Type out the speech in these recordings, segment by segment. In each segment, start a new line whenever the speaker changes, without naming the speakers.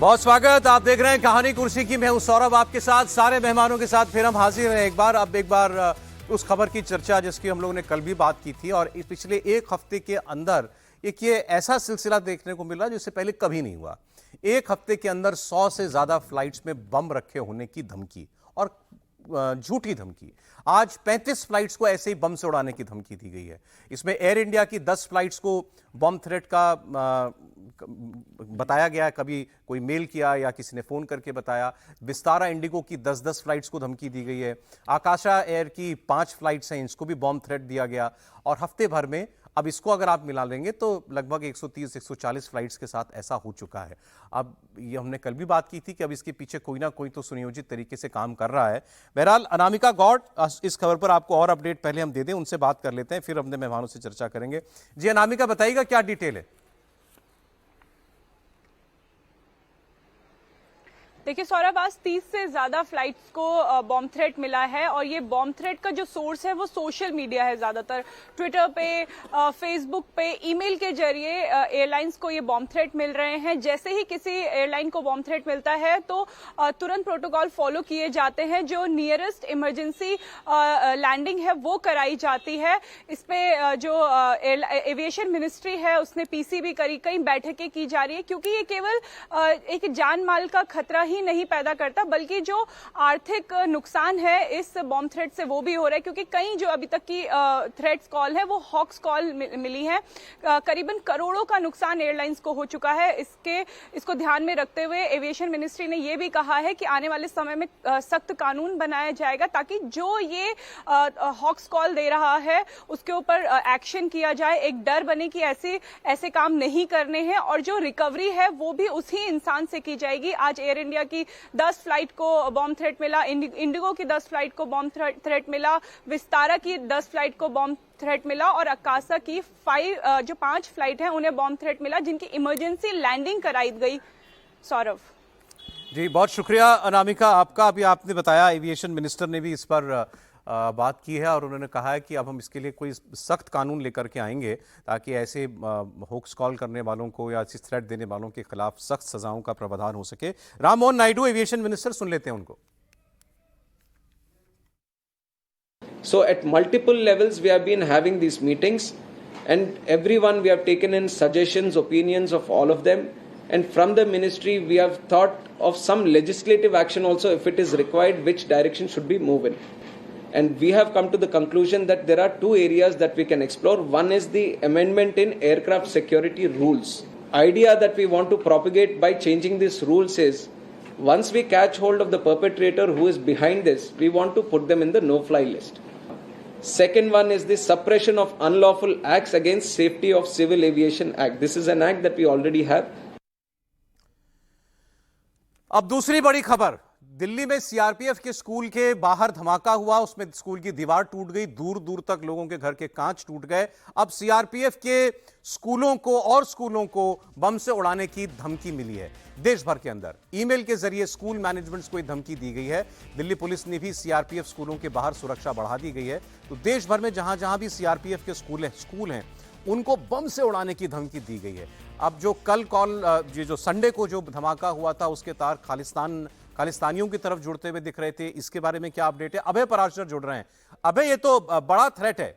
बहुत स्वागत। आप देख रहे हैं कहानी कुर्सी की। मैं हूं सौरभ, आपके साथ सारे मेहमानों के साथ फिर हम हाजिर हैं एक बार उस खबर की चर्चा जिसकी हम लोगों ने कल भी बात की थी। और इस पिछले एक हफ्ते के अंदर एक ये ऐसा सिलसिला देखने को मिला जिससे पहले कभी नहीं हुआ। एक हफ्ते के अंदर 100 से ज्यादा फ्लाइट्स में बम रखे होने की धमकी और झूठी धमकी। आज 35 फ्लाइट्स को ऐसे ही बम से उड़ाने की धमकी दी गई है। इसमें एयर इंडिया की 10 फ्लाइट्स को बम थ्रेट का बताया गया, कभी कोई मेल किया या किसी ने फोन करके बताया। विस्तारा इंडिगो की 10-10 फ्लाइट्स को धमकी दी गई है। आकाशा एयर की 5 फ्लाइट्स हैं, इसको भी बम थ्रेट दिया गया। और हफ्ते भर में अब इसको अगर आप मिला लेंगे तो लगभग 130-140 फ्लाइट्स के साथ ऐसा हो चुका है। अब ये हमने कल भी बात की थी कि अब इसके पीछे कोई ना कोई तो सुनियोजित तरीके से काम कर रहा है। बहरहाल अनामिका गौड़ इस खबर पर आपको और अपडेट पहले हम दे दें, उनसे बात कर लेते हैं, फिर अपने मेहमानों से चर्चा करेंगे। जी अनामिका, बताइएगा क्या डिटेल है।
देखिए सौरभ, आज 30 से ज्यादा फ्लाइट्स को बॉम्ब थ्रेट मिला है और ये बॉम्ब थ्रेट का जो सोर्स है वो सोशल मीडिया है। ज्यादातर ट्विटर पे, फेसबुक पे, ईमेल के जरिए एयरलाइंस को ये बॉम्ब थ्रेट मिल रहे हैं। जैसे ही किसी एयरलाइन को बॉम्ब थ्रेट मिलता है तो तुरंत प्रोटोकॉल फॉलो किए जाते हैं। जो नियरेस्ट इमरजेंसी लैंडिंग है वो कराई जाती है। इस पे जो एविएशन मिनिस्ट्री है उसने पीसीबी करी, कई बैठकें की जा रही है, क्योंकि ये केवल एक जान माल का खतरा ही नहीं पैदा करता बल्कि जो आर्थिक नुकसान है इस बॉम्ब थ्रेट से वो भी हो रहा है। क्योंकि कई जो अभी तक की थ्रेट्स कॉल है वो हॉक्स कॉल मिली है। करीबन करोड़ों का नुकसान एयरलाइंस को हो चुका है। इसको ध्यान में रखते हुए एविएशन मिनिस्ट्री ने ये भी कहा है कि आने वाले समय में सख्त कानून बनाया जाएगा ताकि जो ये हॉक्स कॉल दे रहा है उसके ऊपर एक्शन किया जाए। एक डर बने कि ऐसे काम नहीं करने हैं और जो रिकवरी है वो भी उसी इंसान से की जाएगी। आज एयर इंडिया की 10 फ्लाइट को बॉम्ब थ्रेट मिला, इंडिगो की 10 फ्लाइट को बॉम्ब थ्रेट मिला, विस्तारा की 10 फ्लाइट को बॉम्ब थ्रेट मिला और आकाशा की 5 फ्लाइट हैं उन्हें बॉम्ब थ्रेट मिला जिनकी इमरजेंसी लैंडिंग कराई गई। सौरभ
जी बहुत शुक्रिया अनामिका आपका। अभी आपने बताया एविएशन मिनिस्टर ने भी इस पर बात की है और उन्होंने कहा है कि अब हम इसके लिए कोई सख्त कानून लेकर के आएंगे ताकि ऐसे होक्स कॉल करने वालों को या ऐसी थ्रेट देने वालों के खिलाफ सख्त सजाओं का प्रावधान हो सके। राम मोहन नायडू एविएशन मिनिस्टर, सुन लेते हैं उनको।
So at multiple levels we have been having these meetings and everyone we have taken in suggestions, opinions of all of them, and from the ministry we have thought of some legislative action also if it is required, which direction should be moved in. And we have come to the conclusion that there are two areas that we can explore. One is the amendment in aircraft security rules. Idea that we want to propagate by changing these rules is once we catch hold of the perpetrator who is behind this, we want to put them in the no-fly list. Second one is the suppression of unlawful acts against safety of Civil Aviation Act. This is an act that we already have.
अब दूसरी बड़ी खबर, दिल्ली में CRPF के school के बाहर धमाका हुआ, उसमें स्कूल की दीवार टूट गई, दूर दूर तक लोगों के घर के कांच टूट गए। अब सीआरपीएफ के स्कूलों को बम से उड़ाने की धमकी मिली है। देश भर के अंदर ईमेल के जरिए स्कूल मैनेजमेंट्स को धमकी दी गई है। दिल्ली पुलिस ने भी सीआरपीएफ स्कूलों के बाहर सुरक्षा बढ़ा दी गई है। तो देश भर में जहां जहां भी सीआरपीएफ के स्कूल हैं उनको बम से उड़ाने की धमकी दी गई है। अब जो कल जो संडे को जो धमाका हुआ था उसके तार खालिस्तानियों की तरफ जुड़ते हुए दिख रहे थे। इसके बारे में क्या अपडेट है? अभय पराशर जुड़ रहे हैं। अभय, ये तो बड़ा थ्रेट है।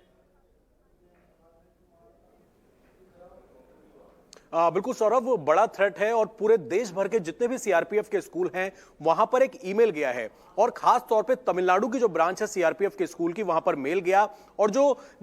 बिल्कुल सौरभ, बड़ा थ्रेट है और पूरे देश भर के जितने भी सीआरपीएफ के स्कूल हैं वहां पर एक ईमेल गया है और खास तौर पे तमिलनाडु की जो ब्रांच है सीआरपीएफ के स्कूल की, वहां पर मेल गया और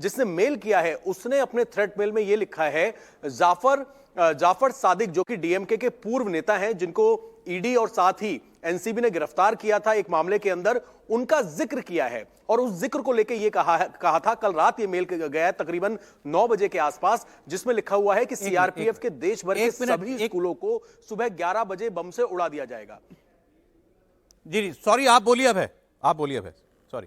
जिसने मेल किया है उसने अपने थ्रेट मेल में यह लिखा है, जाफर सादिक जो कि डीएमके के पूर्व नेता हैं जिनको ईडी और साथ ही एनसीबी ने गिरफ्तार किया था एक मामले के अंदर, उनका जिक्र किया है और उस जिक्र को लेकर यह कहा था। कल रात ये मेल गया है तकरीबन 9 बजे के आसपास, जिसमें लिखा हुआ है कि सीआरपीएफ के देश भर के सभी स्कूलों को सुबह 11 बजे बम से उड़ा दिया जाएगा।
जी सॉरी, आप बोलिए अभय, सॉरी।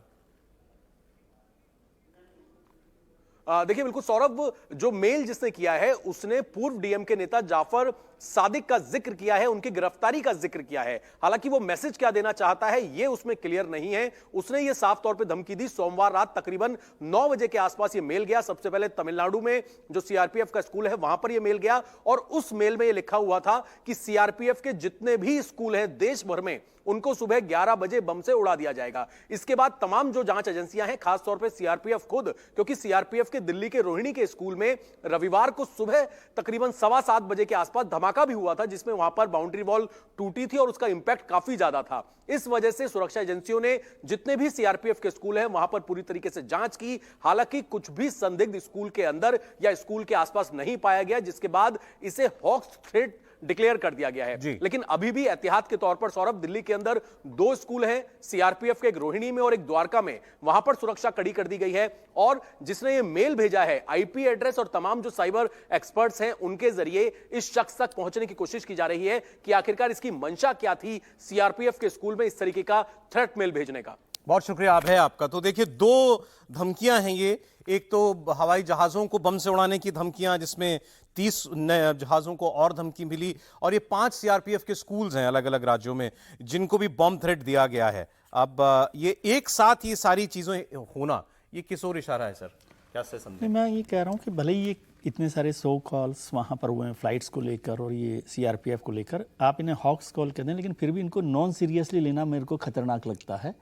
देखिए बिल्कुल सौरभ, जो मेल जिसने किया है उसने पूर्व डीएम के नेता जाफर सादिक का जिक्र किया है, उनकी गिरफ्तारी का जिक्र किया है। हालांकि वो मैसेज क्या देना चाहता है ये उसमें क्लियर नहीं है। उसने ये साफ तौर पे धमकी दी। सोमवार रात तकरीबन 9 बजे के आसपास ये मेल गया। सबसे पहले तमिलनाडु में जो सीआरपीएफ का स्कूल है वहां पर ये मेल गया और उस मेल में ये लिखा हुआ था कि सीआरपीएफ के जितने भी स्कूल हैं देश भर में उनको सुबह 11 बजे बम से उड़ा दिया जाएगा। इसके बाद तमाम जो जांच एजेंसियां हैं, खासतौर पे सीआरपीएफ खुद, क्योंकि सीआरपीएफ के दिल्ली के रोहिणी के स्कूल में रविवार को सुबह तकरीबन 7:15 बजे के आसपास धमाका भी हुआ था, जिसमें वहां पर बाउंड्री वॉल टूटी थी और उसका इंपैक्ट काफी ज्यादा था। इस वजह से सुरक्षा एजेंसियों ने जितने भी सीआरपीएफ के स्कूल हैं वहां पर पूरी तरीके से जांच की। हालांकि कुछ भी संदिग्ध स्कूल के अंदर या स्कूल के आसपास नहीं पाया गया, जिसके बाद इसे हॉक्स थ्रेट डिक्लेयर कर दिया गया है। लेकिन अभी भी एहतियात के तौर पर सौरभ, दिल्ली के अंदर 2 स्कूल हैं सीआरपीएफ के, एक रोहिणी में और एक द्वारका में, वहां पर सुरक्षा कड़ी कर दी गई है। और जिसने ये मेल भेजा है, आईपी एड्रेस और तमाम जो साइबर एक्सपर्ट्स हैं उनके जरिए इस शख्स तक पहुंचने की कोशिश की जा रही है कि आखिरकार इसकी मंशा क्या थी सीआरपीएफ के स्कूल में इस तरीके का थ्रेट मेल भेजने का।
बहुत शुक्रिया आप है आपका। तो देखिए 2 धमकियां हैं ये। एक तो हवाई जहाजों को बम से उड़ाने की धमकियां, जिसमें 30 नए जहाजों को और धमकी मिली, और ये 5 सीआरपीएफ के स्कूल्स हैं अलग अलग राज्यों में जिनको भी बम थ्रेट दिया गया है। अब ये एक साथ ये सारी चीजें होना, ये किस ओर इशारा है सर, क्या से समझे?
मैं ये कह रहा हूँ कि भले ही ये इतने सारे 100 कॉल्स वहाँ पर हुए हैं फ्लाइट्स को लेकर और ये सीआरपीएफ को लेकर, आप इन्हें हॉक्स कॉल कहते हैं, लेकिन फिर भी इनको नॉन सीरियसली लेना मेरे को खतरनाक लगता है।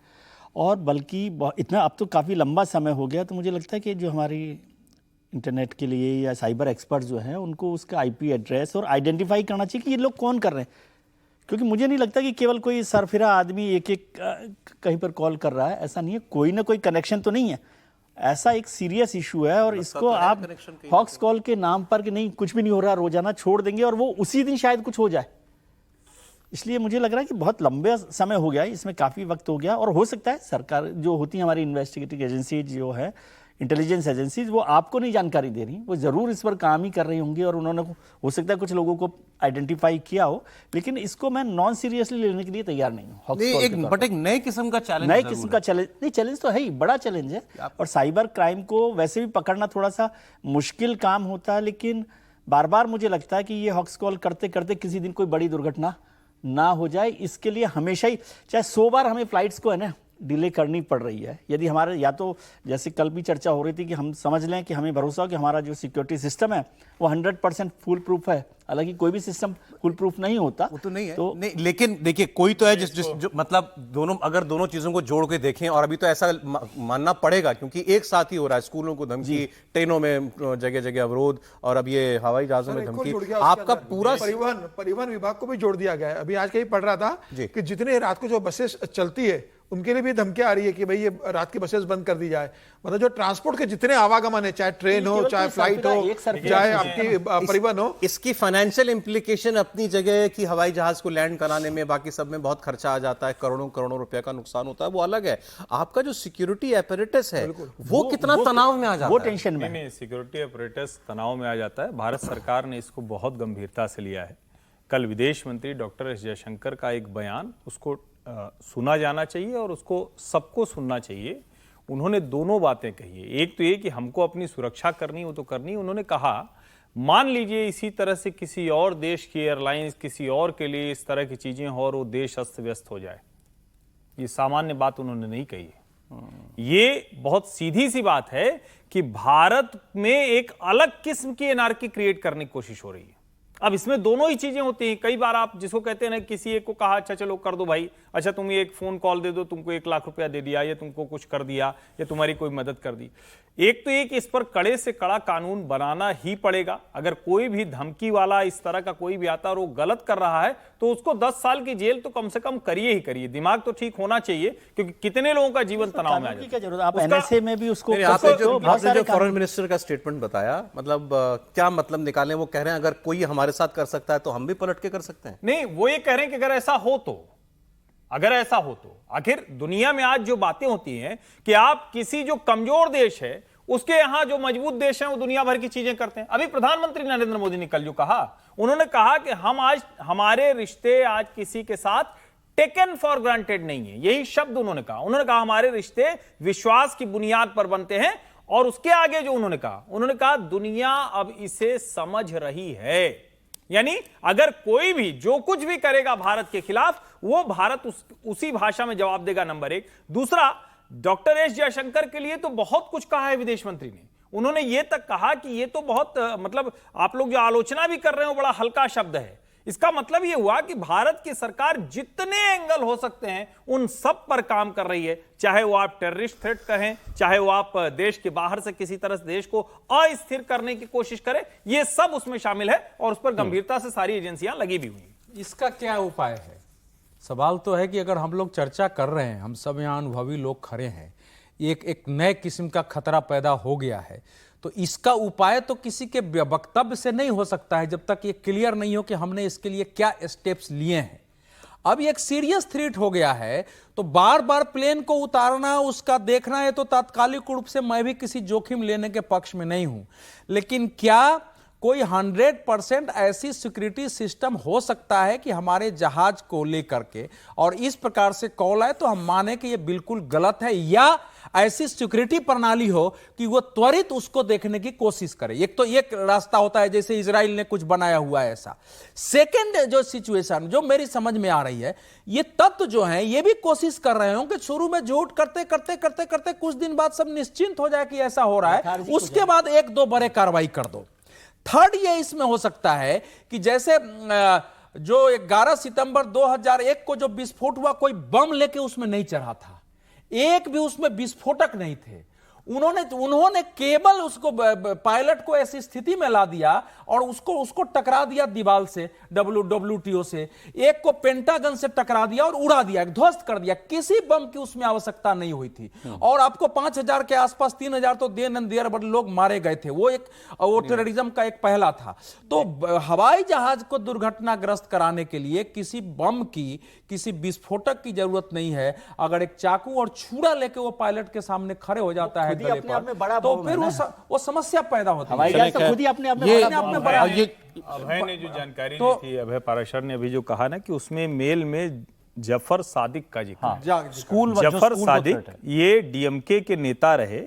और बल्कि इतना अब तो काफ़ी लंबा समय हो गया, तो मुझे लगता है कि जो हमारी इंटरनेट के लिए या साइबर एक्सपर्ट्स जो हैं उनको उसका आईपी एड्रेस और आइडेंटिफाई करना चाहिए कि ये लोग कौन कर रहे हैं। क्योंकि मुझे नहीं लगता कि केवल कोई सरफिरा आदमी एक कहीं पर कॉल कर रहा है, ऐसा नहीं है। कोई ना कोई कनेक्शन तो नहीं है, ऐसा एक सीरियस इशू है। और इसको आप हॉक्स कॉल के नाम पर कि नहीं कुछ भी नहीं हो रहा, रोजाना छोड़ देंगे और वो उसी दिन शायद कुछ हो जाए। इसलिए मुझे लग रहा है कि बहुत लंबे समय हो गया, इसमें काफ़ी वक्त हो गया। और हो सकता है सरकार जो होती है, हमारी इन्वेस्टिगेटिव एजेंसी जो है, इंटेलिजेंस एजेंसीज, वो आपको नहीं जानकारी दे रही, वो ज़रूर इस पर काम ही कर रही होंगी और उन्होंने हो सकता है कुछ लोगों को आइडेंटिफाई किया हो। लेकिन इसको मैं नॉन सीरियसली लेने के लिए तैयार नहीं हूँ।
एक नए किस्म का चैलेंज,
नए किस्म का चैलेंज नहीं, चैलेंज तो है ही, बड़ा चैलेंज है। और साइबर क्राइम को वैसे भी पकड़ना थोड़ा सा मुश्किल काम होता है, लेकिन बार बार मुझे लगता है कि ये हॉक्स कॉल करते करते किसी दिन कोई बड़ी दुर्घटना ना हो जाए, इसके लिए हमेशा ही चाहे 100 बार हमें फ्लाइट्स को है ना डिले करनी पड़ रही है। यदि हमारे, या तो जैसे कल भी चर्चा हो रही थी कि हम समझ लें कि हमें भरोसा हो कि हमारा जो सिक्योरिटी सिस्टम है वो 100% फुल प्रूफ है। हालांकि कोई भी सिस्टम फुल प्रूफ नहीं होता,
वो तो नहीं है। तो नहीं, लेकिन देखिए कोई तो है जो मतलब दोनों, अगर दोनों चीजों को जोड़ के देखें, और अभी तो ऐसा मानना पड़ेगा क्योंकि एक साथ ही हो रहा है, स्कूलों को धमकी, ट्रेनों में जगह जगह अवरोध, और अब ये हवाई जहाजों में धमकी, आपका पूरा
परिवहन विभाग को भी जोड़ दिया गया है। अभी आज कहीं पढ़ रहा था कि जितने रात को जो बसेस चलती है उनके लिए भी धमकियां आ रही है कि भाई ये रात की बसेस बंद कर दी जाए। मतलब जो ट्रांसपोर्ट के जितने आवागमन है, चाहे ट्रेन हो, चाहे फ्लाइट हो, चाहे आपकी परिवहन हो,
इसकी फाइनेंशियल इंप्लीकेशन अपनी जगह है कि हवाई जहाज को लैंड कराने में, बाकी सब में बहुत खर्चा आ जाता है, करोड़ों करोड़ों रुपए का नुकसान होता है, वो अलग है। आपका जो सिक्योरिटी एपरेटस है वो कितना तनाव में आ जाता है,
वो टेंशन में।
नहीं, सिक्योरिटी एपरेटस तनाव में आ जाता है। भारत सरकार ने इसको बहुत गंभीरता से लिया है। कल विदेश मंत्री डॉक्टर एस जयशंकर का एक बयान, उसको सुना जाना चाहिए और उसको सबको सुनना चाहिए। उन्होंने दोनों बातें कही है। एक तो ये कि हमको अपनी सुरक्षा करनी हो तो करनी। उन्होंने कहा, मान लीजिए इसी तरह से किसी और देश की एयरलाइंस किसी और के लिए इस तरह की चीजें हो और वो देश अस्त व्यस्त हो जाए। ये सामान्य बात उन्होंने नहीं कही है। ये बहुत सीधी सी बात है कि भारत में एक अलग किस्म की एनार्की क्रिएट करने की कोशिश हो रही है। अब इसमें दोनों ही चीजें होती हैं। कई बार आप जिसको कहते हैं ना, किसी एक को कहा अच्छा चलो कर दो भाई, अच्छा तुम ये एक फोन कॉल दे दो, तुमको 1 लाख रुपया दे दिया, या तुमको कुछ कर दिया, या तुम्हारी कोई मदद कर दी। एक तो ये कि इस पर कड़े से कड़ा कानून बनाना ही पड़ेगा। अगर कोई भी धमकी वाला इस तरह का कोई भी आता और वो गलत कर रहा है तो उसको 10 साल की जेल तो कम से कम करिए ही करिए। दिमाग तो ठीक होना चाहिए, क्योंकि कितने लोगों का जीवन तनाव में आ जाता है।
आप एनएसए में भी उसको,
आपने जो फॉरेन मिनिस्टर का स्टेटमेंट बताया, मतलब क्या मतलब निकालें? वो कह रहे हैं अगर कोई हमारे साथ कर सकता है तो हम भी पलट के कर सकते हैं।
नहीं, वो ये कह रहे हैं कि अगर ऐसा हो तो आखिर दुनिया में आज जो बातें होती हैं कि आप किसी जो कमजोर देश है उसके यहां जो मजबूत देश हैं वो दुनिया भर की चीजें करते हैं। अभी प्रधानमंत्री नरेंद्र मोदी ने कल जो कहा, उन्होंने कहा कि हम आज, हमारे रिश्ते आज किसी के साथ टेकन फॉर ग्रांटेड नहीं है। यही शब्द उन्होंने कहा। उन्होंने कहा हमारे रिश्ते विश्वास की बुनियाद पर बनते हैं और उसके आगे जो उन्होंने कहा दुनिया अब इसे समझ रही है। यानी अगर कोई भी जो कुछ भी करेगा भारत के खिलाफ, वो भारत उसी भाषा में जवाब देगा, नंबर एक। दूसरा, डॉक्टर एस जयशंकर के लिए तो बहुत कुछ कहा है विदेश मंत्री ने। उन्होंने ये तक कहा कि ये तो बहुत मतलब आप लोग जो आलोचना भी कर रहे हो बड़ा हल्का शब्द है। इसका मतलब ये हुआ कि भारत की सरकार जितने एंगल हो सकते हैं उन सब पर काम कर रही है, चाहे वो आप टेररिस्ट थ्रेट कहें, चाहे वो आप देश के बाहर से किसी तरह से देश को अस्थिर करने की कोशिश करें, ये सब उसमें शामिल है और उस पर गंभीरता से सारी एजेंसियां लगी भी हुई।
इसका क्या उपाय है? सवाल तो है कि अगर हम लोग चर्चा कर रहे हैं, हम सब यहाँ अनुभवी लोग खड़े हैं, एक नए किस्म का खतरा पैदा हो गया है, तो इसका उपाय तो किसी के वक्तव्य से नहीं हो सकता है जब तक ये क्लियर नहीं हो कि हमने इसके लिए क्या स्टेप्स लिए हैं। अब ये एक सीरियस थ्रेट हो गया है, तो बार बार प्लेन को उतारना, उसका देखना है, तो तात्कालिक रूप से मैं भी किसी जोखिम लेने के पक्ष में नहीं हूं, लेकिन क्या कोई 100% ऐसी सिक्योरिटी सिस्टम हो सकता है कि हमारे जहाज को लेकर के और इस प्रकार से कॉल आए तो हम माने कि यह बिल्कुल गलत है, या ऐसी सिक्योरिटी प्रणाली हो कि वो त्वरित उसको देखने की कोशिश करे? एक तो एक रास्ता होता है जैसे इजराइल ने कुछ बनाया हुआ है ऐसा। सेकंड जो सिचुएशन जो मेरी समझ में आ रही है, ये तत्व जो है ये भी कोशिश कर रहे हो कि शुरू में झूठ करते करते करते करते कुछ दिन बाद सब निश्चिंत हो जाए कि ऐसा हो रहा है, उसके बाद एक दो बड़े कार्रवाई कर दो। थर्ड ये इसमें हो सकता है कि जैसे जो 11 सितंबर 2001 को जो विस्फोट हुआ, कोई बम लेके उसमें नहीं चढ़ा था, एक भी उसमें विस्फोटक नहीं थे। उन्होंने केवल उसको पायलट को ऐसी स्थिति में ला दिया और उसको टकरा दिया दीवार से, WTO से, एक को पेंटागन से टकरा दिया और उड़ा दिया, ध्वस्त कर दिया। किसी बम की उसमें आवश्यकता नहीं हुई थी। और आपको 5000 के आसपास 3000 तो देन एंड देयर बड़े लोग मारे गए थे। वो टेररिज्म का एक पहला था। तो हवाई जहाज को दुर्घटनाग्रस्त कराने के लिए किसी बम की, किसी विस्फोटक की जरूरत नहीं है। अगर एक चाकू और छुरा लेके वो पायलट के सामने खड़े हो जाता है गले पर, तो फिर वो समस्या पैदा होती है।
अभय ने जो जानकारी दी थी, अभय पाराशर ने अभी जो कहा ना कि उसमें मेल में जफर सादिक का जिक्र, जफर सादिक ये डीएमके के नेता रहे,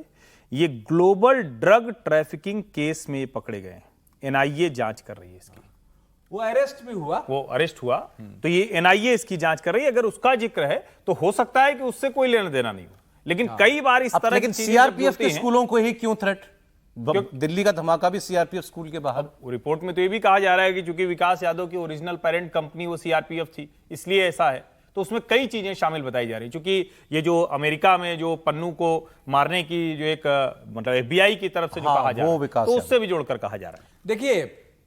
ये ग्लोबल ड्रग ट्रैफिकिंग केस में पकड़े गए। एनआईए जांच कर रही है इसकी,
वो अरेस्ट हुआ,
तो ये एनआईए इसकी जांच कर रही है। अगर उसका जिक्र है तो हो सकता है कि उससे कोई लेना देना नहीं हो, लेकिन कई बार इस तरह
लेकिन सीआरपीएफ के स्कूलों को ही क्यों थ्रेट? दिल्ली का धमाका भी सीआरपीएफ स्कूल के बाहर।
रिपोर्ट में तो ये भी कहा जा रहा है कि चूंकि विकास यादव की ओरिजिनल पेरेंट कंपनी वो सीआरपीएफ थी, इसलिए ऐसा है। तो उसमें कई चीजें शामिल बताई जा रही, क्योंकि ये जो अमेरिका में जो पन्नू को मारने की जो एक मतलब एफबीआई की तरफ से जो कहा जा रहा है, तो उससे भी जोड़कर कहा जा रहा है।
देखिए,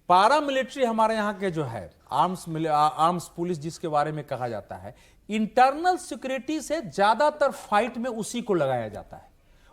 पारामिलिट्री हमारे यहाँ के जो है आर्म्स पुलिस जिसके बारे में कहा जाता है, इंटरनल सिक्योरिटी से ज्यादातर फाइट में उसी को लगाया जाता है।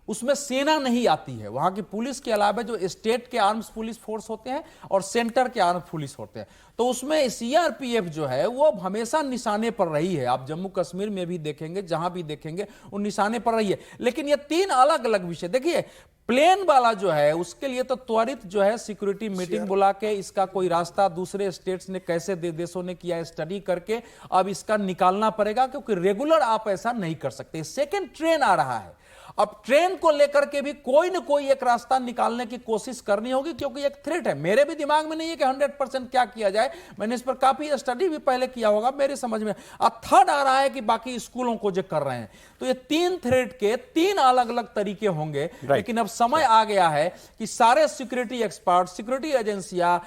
उसमें सेना नहीं आती है। वहां की पुलिस के अलावा जो स्टेट के आर्म्स पुलिस फोर्स होते हैं और सेंटर के आर्म्स पुलिस होते हैं, तो उसमें सीआरपीएफ जो है वो हमेशा निशाने पर रही है। आप जम्मू कश्मीर में भी देखेंगे, जहां भी देखेंगे वो निशाने पर रही है। लेकिन ये तीन अलग अलग विषय। देखिए, प्लेन वाला जो है उसके लिए तो त्वरित जो है सिक्योरिटी मीटिंग बुला के इसका कोई रास्ता दूसरे स्टेट्स ने कैसे देशों ने किया स्टडी करके अब इसका निकालना पड़ेगा, क्योंकि रेगुलर आप ऐसा नहीं कर सकते। सेकेंड ट्रेन आ रहा है, अब ट्रेन को लेकर के भी कोई न कोई एक रास्ता निकालने की कोशिश करनी होगी, क्योंकि एक थ्रेट है। मेरे भी दिमाग में नहीं है कि 100% क्या किया जाए, मैंने इस पर काफी स्टडी भी पहले किया होगा, मेरी समझ में। अब थर्ड आ रहा है कि बाकी स्कूलों को जो कर रहे हैं, तो ये तीन थ्रेट के तीन अलग अलग तरीके होंगे। लेकिन अब समय आ गया है कि सारे सिक्योरिटी एक्सपर्ट, सिक्योरिटी एजेंसियां,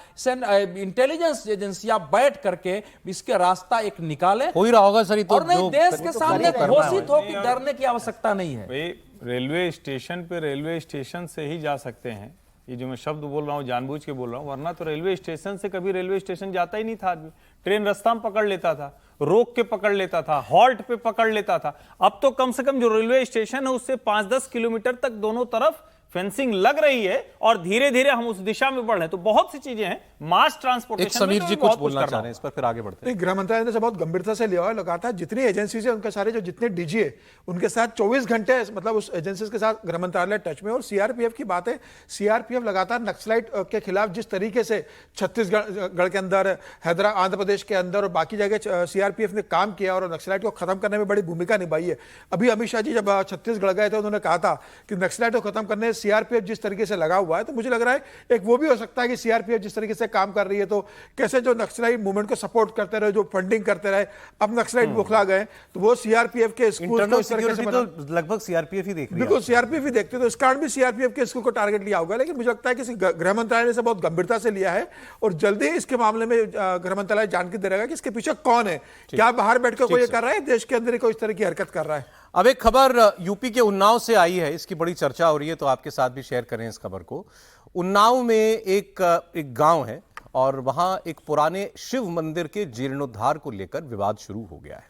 इंटेलिजेंस एजेंसियां बैठ करके इसके रास्ता एक निकाले।
हो ही रहा होगा सर,
और नहीं, देश के सामने घोषित हो कि डरने की आवश्यकता नहीं है।
रेलवे स्टेशन पे रेलवे स्टेशन से ही जा सकते हैं, ये जो मैं शब्द बोल रहा हूँ जानबूझ के बोल रहा हूँ, वरना तो रेलवे स्टेशन से कभी रेलवे स्टेशन जाता ही नहीं था आदमी। ट्रेन रास्ता में पकड़ लेता था, रोक के पकड़ लेता था, हॉल्ट पे पकड़ लेता था। अब तो कम से कम जो रेलवे स्टेशन है उससे 5-10 किलोमीटर तक दोनों तरफ फेंसिंग लग रही है और धीरे धीरे हम उस दिशा में बढ़ रहे हैं। तो बहुत सी चीजें हैं मास ट्रांसपोर्टेशन।
समीर जी कुछ बोलना चाह रहे हैं इस पर, फिर आगे बढ़ते हैं।
गृह मंत्रालय ने बहुत गंभीरता से लिया है, लगातार जितनी एजेंसीज है उनके सारे जो जितने डीजी है उनके साथ 24 घंटे मतलब उस एजेंसीज के साथ गृह मंत्रालय टच में। और सीआरपीएफ की बात है, सीआरपीएफ लगातार नक्सलाइट के खिलाफ जिस तरीके से छत्तीसगढ़ के अंदर, हैदराबाद, आंध्र प्रदेश के अंदर और बाकी जगह सीआरपीएफ ने काम किया और नक्सलाइट को खत्म करने में बड़ी भूमिका निभाई है। अभी अमित शाह जी जब छत्तीसगढ़ गए थे, उन्होंने कहा था कि नक्सलाइट को खत्म करने सीआरपीएफ जिस तरीके से लगा हुआ है, तो मुझे लग रहा है एक वो भी हो सकता है कि सीआरपीएफ जिस तरीके से काम कर रही है, तो कैसे जो नक्सलाइट मूवमेंट को सपोर्ट करते रहे, जो फंडिंग करते रहे, अब नक्सलाइट बौखला गए, तो वो सीआरपीएफ के स्कूल को
इंटरनल
इस तरीके से
सिक्योरिटी तो लगभग सीआरपीएफ ही देख रही है।
बिल्कुल सीआरपीएफ ही देखते, तो इस कारण भी सीआरपीएफ के स्कूल को टारगेट लिया होगा। लेकिन मुझे लगता है कि गृह मंत्रालय ने इसे बहुत गंभीरता से लिया है और जल्दी ही इसके मामले में गृह मंत्रालय जानकारी दे रहेगा कि इसके पीछे कौन है, क्या बाहर बैठकर कोई ये कर रहा है, देश के अंदर कोई इस तरह की हरकत कर रहा है।
अब एक खबर यूपी के उन्नाव से आई है, इसकी बड़ी चर्चा हो रही है, तो आपके साथ भी शेयर करें इस खबर को। उन्नाव में एक गांव है और वहां एक पुराने शिव मंदिर के जीर्णोद्धार को लेकर विवाद शुरू हो गया है।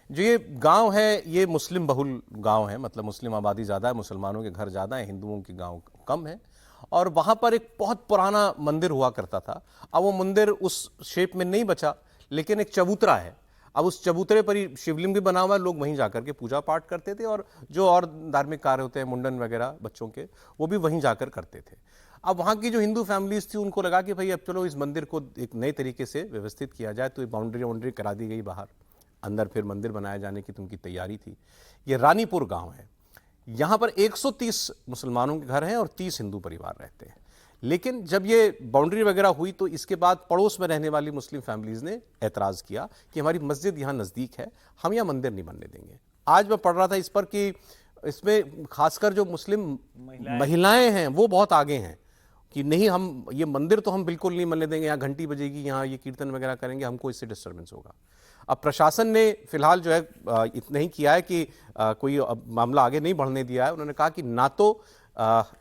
जो ये गांव है, ये मुस्लिम बहुल गांव है, मतलब मुस्लिम आबादी ज्यादा है, मुसलमानों के घर ज्यादा है, हिंदुओं के गांव कम है। और वहां पर एक बहुत पुराना मंदिर हुआ करता था। अब वो मंदिर उस शेप में नहीं बचा, लेकिन एक चबूतरा है। अब उस चबूतरे पर ही शिवलिंग भी बना हुआ है, लोग वहीं जाकर के पूजा पाठ करते थे और जो और धार्मिक कार्य होते हैं, मुंडन वगैरह बच्चों के, वो भी वहीं जाकर करते थे। अब वहाँ की जो हिंदू फैमिलीज थी, उनको लगा कि भाई अब चलो इस मंदिर को एक नए तरीके से व्यवस्थित किया जाए, तो ये बाउंड्री करा दी गई बाहर, अंदर फिर मंदिर बनाया जाने की तो उनकी तैयारी थी। ये रानीपुर गाँव है, यहाँ पर 130 मुसलमानों के घर हैं और 30 हिंदू परिवार रहते हैं। लेकिन जब ये बाउंड्री वगैरह हुई तो इसके बाद पड़ोस में रहने वाली मुस्लिम फैमिलीज ने ऐतराज़ किया कि हमारी मस्जिद यहाँ नज़दीक है, हम यहाँ मंदिर नहीं बनने देंगे। आज मैं पढ़ रहा था इस पर कि इसमें खासकर जो मुस्लिम महिलाएं हैं वो बहुत आगे हैं कि नहीं, हम ये मंदिर तो हम बिल्कुल नहीं बनने देंगे, यहाँ घंटी बजेगी, यहाँ ये कीर्तन वगैरह करेंगे, हमको इससे डिस्टर्बेंस होगा। अब प्रशासन ने फिलहाल जो है इतना ही किया है कि कोई मामला आगे नहीं बढ़ने दिया है। उन्होंने कहा कि ना तो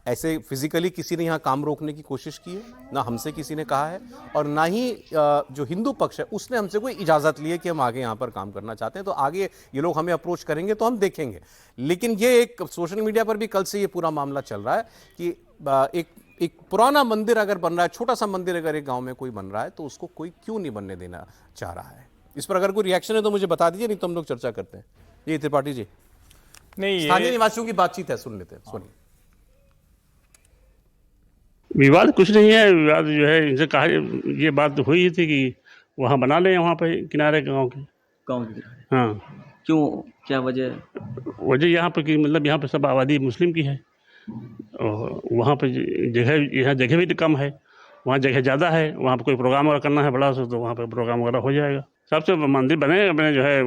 ऐसे फिजिकली किसी ने यहाँ काम रोकने की कोशिश की है, ना हमसे किसी ने कहा है, और ना ही जो हिंदू पक्ष है उसने हमसे कोई इजाज़त ली है कि हम आगे यहाँ पर काम करना चाहते हैं। तो आगे ये लोग हमें अप्रोच करेंगे तो हम देखेंगे। लेकिन ये एक सोशल मीडिया पर भी कल से ये पूरा मामला चल रहा है कि एक पुराना मंदिर अगर बन रहा है, छोटा सा मंदिर अगर एक गाँव में कोई बन रहा है, तो उसको कोई क्यों नहीं बनने देना चाह रहा है। इस पर अगर कोई रिएक्शन है तो मुझे बता दीजिए, नहीं तो हम लोग चर्चा करते हैं। जी त्रिपाठी जी,
नहीं,
स्थानीय निवासियों की बातचीत है, सुन लेते हैं, सुनिए।
विवाद कुछ नहीं है। विवाद जो है, इनसे कहा, ये बात हुई थी कि वहाँ बना लें, वहाँ पे किनारे गांव के किनारे। हाँ,
क्यों, क्या वजह?
वजह यहाँ पर कि मतलब यहाँ पे सब आबादी मुस्लिम की है और वहाँ पे जगह, यहाँ जगह भी तो कम है, वहाँ जगह ज़्यादा है। वहाँ पे कोई प्रोग्राम वगैरह करना है बड़ा सा, तो वहाँ पे प्रोग्राम वगैरह हो जाएगा। सबसे मंदिर बने अपने जो है,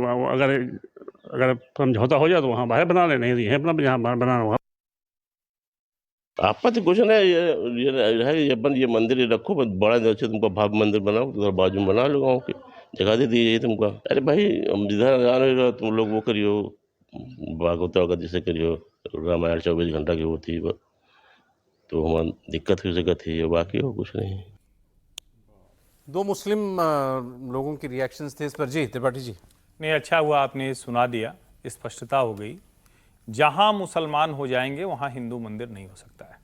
अगर समझौता हो जाए तो वहाँ बाहर बना लें, नहीं तो यहीं अपना जहाँ बनाना वहाँ।
आपत्ति कुछ नहीं, ये मंदिर रखो, बड़ा जैसे तुमको भव्य मंदिर बनाओ, तो बाजू में बना लो, गाँव की जगह दे दी जाइए तुमको। अरे भाई, हम जिधर जा रहे हो तुम लोग वो करियो, भागवत वगैरह जैसे करियो, रामायण 24 घंटा की होती है, तो हमारी दिक्कत की जगह थी, बाकी हो कुछ नहीं।
दो मुस्लिम लोगों की रिएक्शंस थे इस पर। जी त्रिपाठी जी।
नहीं, अच्छा हुआ आपने सुना दिया, स्पष्टता हो गई। जहां मुसलमान हो जाएंगे वहां हिंदू मंदिर नहीं हो सकता है।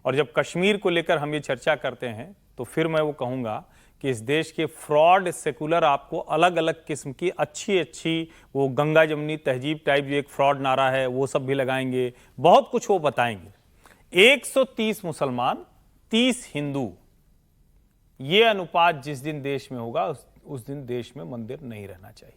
और जब कश्मीर को लेकर हम ये चर्चा करते हैं तो फिर मैं वो कहूंगा कि इस देश के फ्रॉड सेकुलर आपको अलग अलग किस्म की अच्छी वो गंगा जमनी तहजीब टाइप जो एक फ्रॉड नारा है वो सब भी लगाएंगे, बहुत कुछ वो बताएंगे। 130 मुसलमान 30 हिंदू, ये अनुपात जिस दिन देश में होगा उस दिन देश में मंदिर नहीं रहना चाहिए।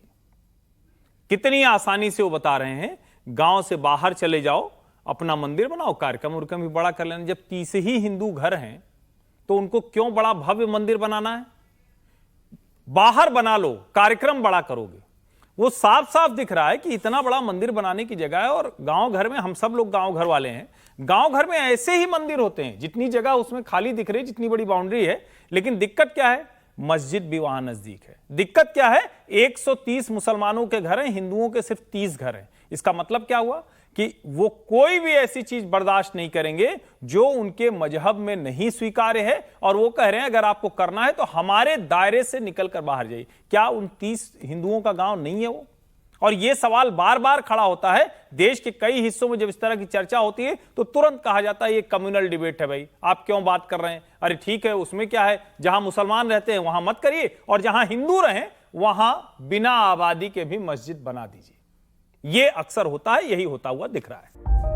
कितनी आसानी से वो बता रहे हैं, गांव से बाहर चले जाओ, अपना मंदिर बनाओ, कार्यक्रम भी बड़ा कर लेना। जब 30 ही हिंदू घर हैं तो उनको क्यों बड़ा भव्य मंदिर बनाना है? बाहर बना लो, कार्यक्रम बड़ा करोगे। वो साफ साफ दिख रहा है कि इतना बड़ा मंदिर बनाने की जगह है। और गांव घर में हम सब लोग गांव घर वाले हैं, गांव घर में ऐसे ही मंदिर होते हैं, जितनी जगह उसमें खाली दिख रही, जितनी बड़ी बाउंड्री है। लेकिन दिक्कत क्या है? मस्जिद भी वहां नजदीक है। दिक्कत क्या है? 130 मुसलमानों के घर हैं, हिंदुओं के सिर्फ 30 घर हैं। इसका मतलब क्या हुआ कि वो कोई भी ऐसी चीज बर्दाश्त नहीं करेंगे जो उनके मजहब में नहीं स्वीकार्य है। और वो कह रहे हैं अगर आपको करना है तो हमारे दायरे से निकलकर बाहर जाइए। क्या उन 30 हिंदुओं का गांव नहीं है वो? और ये सवाल बार बार खड़ा होता है देश के कई हिस्सों में। जब इस तरह की चर्चा होती है तो तुरंत कहा जाता है ये कम्युनल डिबेट है। भाई आप क्यों बात कर रहे हैं? अरे ठीक है, उसमें क्या है, जहां मुसलमान रहते हैं वहां मत करिए, और जहां हिंदू रहें वहां बिना आबादी के भी मस्जिद बना दीजिए। ये अक्सर होता है, यही होता हुआ दिख रहा है।